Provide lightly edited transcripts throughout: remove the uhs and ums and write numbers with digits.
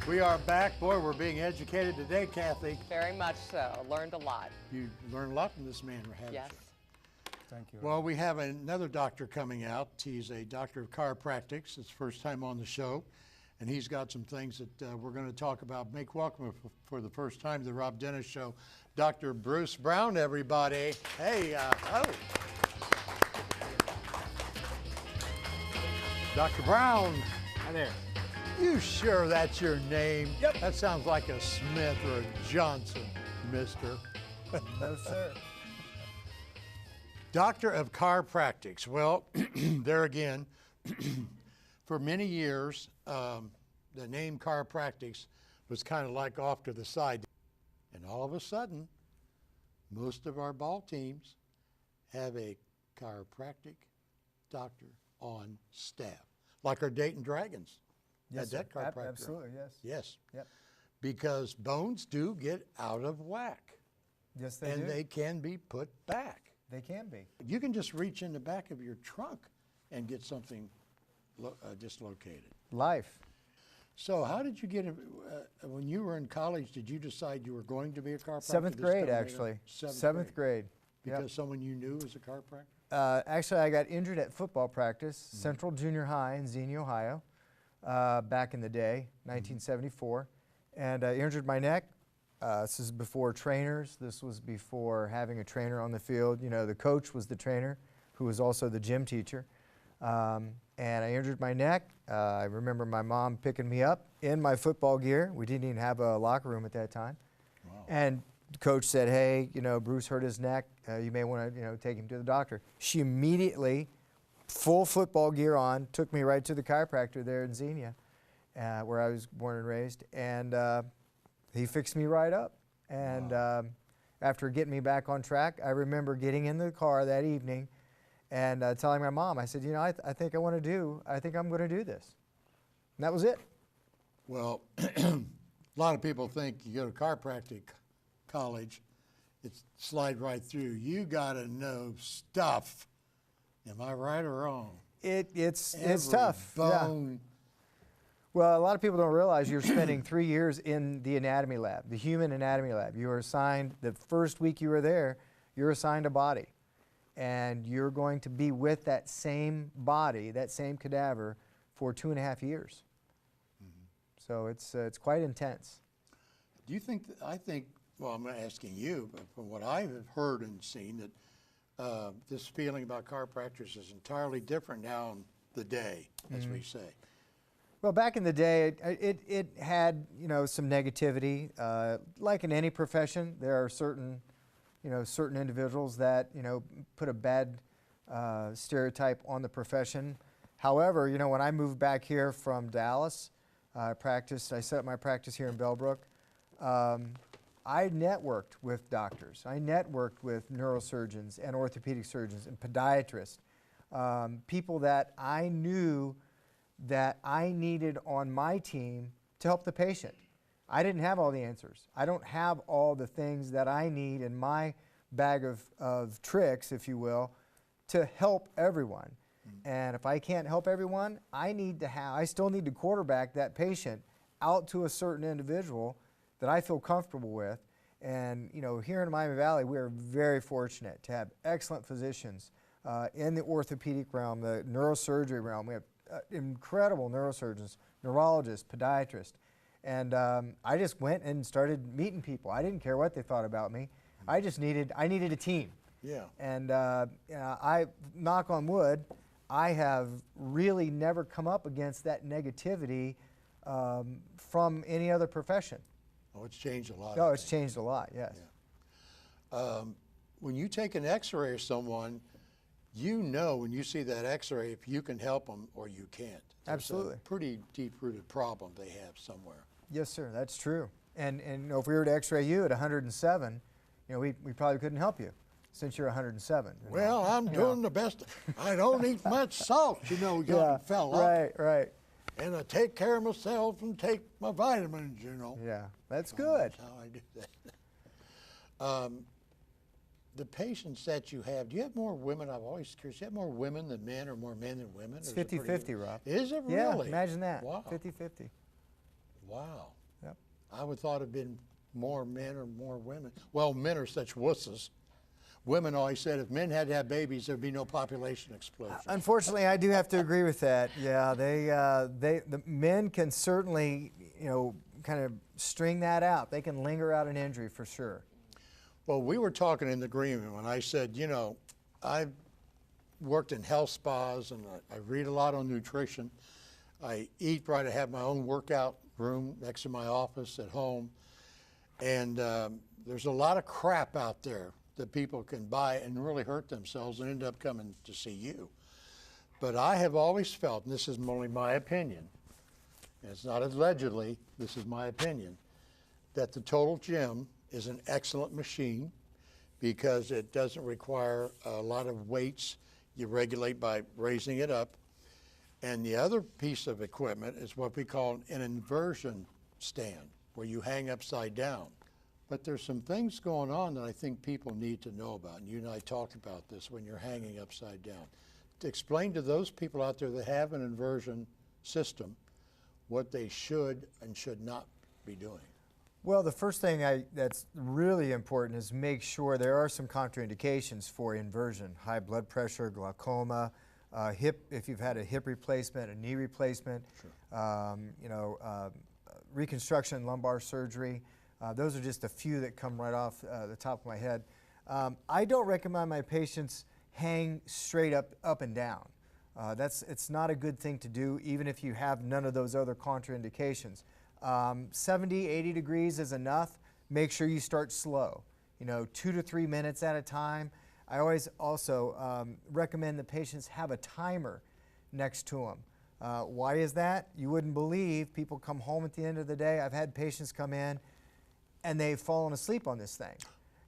We are back. Boy, we're being educated today, Kathy. Very much so. Learned a lot. You learned a lot from this man, haven't Yes. you? Thank you. Well, we have another doctor coming out. He's a doctor of chiropractic. It's his first time on the show. And he's got some things that we're going to talk about. Make welcome for the first time to the Rob Dennis Show, Dr. Bruce Brown, everybody. Hey, Dr. Brown. Hi there. You sure that's your name? Yep. That sounds like a Smith or a Johnson, mister. No, sir. Doctor of Chiropractics. Well, there again, for many years, the name chiropractics was kind of like off to the side. And all of a sudden, most of our ball teams have a chiropractic doctor on staff, like our Dayton Dragons. Yes, Had that sir. chiropractor. Absolutely, yes. Yes. Yep. Because bones do get out of whack, Yes, they and do. they can be put back. They can be. You can just reach in the back of your trunk and get something dislocated. Life. So how did you get, when you were in college, did you decide you were going to be a chiropractor? Seventh this grade, coming later? actually. Seventh grade. Yep. Because someone you knew was a chiropractor? Actually, I got injured at football practice, Central Junior High in Xenia, Ohio, back in the day, 1974. And I injured my neck. This is before trainers. This was before having a trainer on the field. You know, the coach was the trainer, who was also the gym teacher. And I injured my neck. I remember my mom picking me up in my football gear. We didn't even have a locker room at that time. Wow. And the coach said, hey, you know, Bruce hurt his neck. You may want to, you know, take him to the doctor. She immediately, full football gear on, took me right to the chiropractor there in Xenia, where I was born and raised. And he fixed me right up. And after getting me back on track, I remember getting in the car that evening and telling my mom, I said, you know, I think I'm going to do this. And that was it. Well, a lot of people think you go to chiropractic college, it's slide right through. You got to know stuff. Am I right or wrong? It's Every tough. Yeah. Bone. Well, a lot of people don't realize you're spending 3 years in the anatomy lab, the human anatomy lab. You are assigned, the first week you were there, you're assigned a body. And you're going to be with that same body, that same cadaver, for 2.5 years. So it's quite intense. Do you think, well, I'm not asking you, but from what I have heard and seen, that this feeling about chiropractors is entirely different now in the day, as we say. Well, back in the day, it had, you know, some negativity. Like in any profession, there are certain individuals that, you know, put a bad stereotype on the profession. However, you know, when I moved back here from Dallas, I set up my practice here in Bellbrook. I networked with doctors. I networked with neurosurgeons and orthopedic surgeons and podiatrists, people that I knew that I needed on my team to help the patient. I didn't have all the answers. I don't have all the things that I need in my bag of tricks, if you will, to help everyone. And if I can't help everyone, I still need to quarterback that patient out to a certain individual that I feel comfortable with. And you know, here in Miami Valley, we are very fortunate to have excellent physicians in the orthopedic realm, the neurosurgery realm. We have incredible neurosurgeons, neurologists, podiatrists. And I just went and started meeting people. I didn't care what they thought about me. I needed a team. Yeah. And I, knock on wood, I have really never come up against that negativity from any other profession. Oh, it's changed a lot. No, it's changed a lot, yes. Yeah. When you take an x-ray of someone, you know when you see that x-ray if you can help them or you can't. There's Absolutely. a pretty deep-rooted problem they have somewhere. Yes, sir, that's true. And you know, if we were to x-ray you at 107, you know, we probably couldn't help you since you're 107. Well, I'm doing the best. I don't eat much salt, you know, young fella. Right. And I take care of myself and take my vitamins, you know. Yeah, that's good. That's how I do that. The patients that you have, do you have more women? I'm always curious. Do you have more women than men or more men than women? It's 50-50, Rob. Is it really? Yeah, imagine that. Wow. 50-50. Wow. Yep. I would thought it'd been more men or more women. Well, men are such wusses. Women always said if men had to have babies, there'd be no population explosion. Unfortunately, I do have to agree with that. Yeah, the men can certainly, kind of string that out. They can linger out an injury for sure. Well, we were talking in the agreement when I said, I've worked in health spas and I read a lot on nutrition. I eat right. I have my own workout room next to my office at home. And there's a lot of crap out there that people can buy and really hurt themselves and end up coming to see you. But I have always felt, and this is only my opinion, and it's not allegedly, this is my opinion, that the Total Gym is an excellent machine because it doesn't require a lot of weights. You regulate by raising it up. And the other piece of equipment is what we call an inversion stand, where you hang upside down. But there's some things going on that I think people need to know about, and you and I talked about this when you're hanging upside down. To explain to those people out there that have an inversion system what they should and should not be doing. Well, the first thing that's really important is make sure there are some contraindications for inversion: high blood pressure, glaucoma, if you've had a hip replacement, a knee replacement, sure. Reconstruction, lumbar surgery. Those are just a few that come right off the top of my head. I don't recommend my patients hang straight up and down. It's not a good thing to do, even if you have none of those other contraindications. 70, 80 degrees is enough. Make sure you start slow, 2 to 3 minutes at a time. I always also recommend the patients have a timer next to them. Why is that? You wouldn't believe people come home at the end of the day. I've had patients come in and they've fallen asleep on this thing.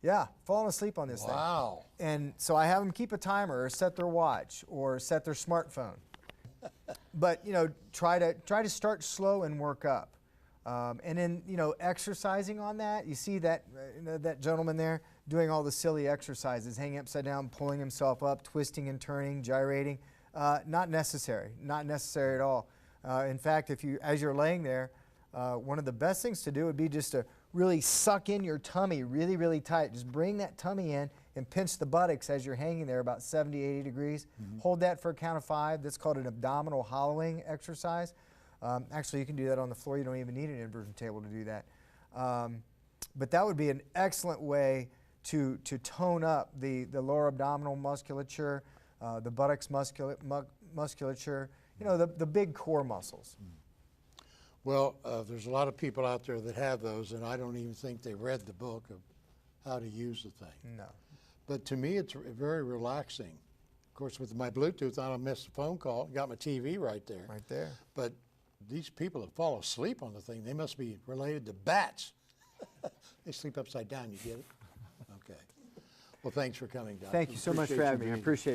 Yeah, fallen asleep on this thing. Wow. And so I have them keep a timer or set their watch or set their smartphone. But, try to start slow and work up. And then, exercising on that, you see that, that gentleman there doing all the silly exercises, hanging upside down, pulling himself up, twisting and turning, gyrating. Not necessary at all. In fact, as you're laying there, one of the best things to do would be just to really suck in your tummy really, really tight. Just bring that tummy in and pinch the buttocks as you're hanging there about 70, 80 degrees. Mm-hmm. Hold that for a count of 5. That's called an abdominal hollowing exercise. Actually, you can do that on the floor. You don't even need an inversion table to do that. But that would be an excellent way to tone up the lower abdominal musculature, the buttocks musculature, the big core muscles. Mm. Well, there's a lot of people out there that have those, and I don't even think they read the book of how to use the thing. No. But to me, it's very relaxing. Of course, with my Bluetooth, I don't miss a phone call. Got my TV right there. Right there. But these people that fall asleep on the thing, they must be related to bats. They sleep upside down, you get it? Okay. Well, thanks for coming, Doc. Thank you so much for having me. I appreciate it.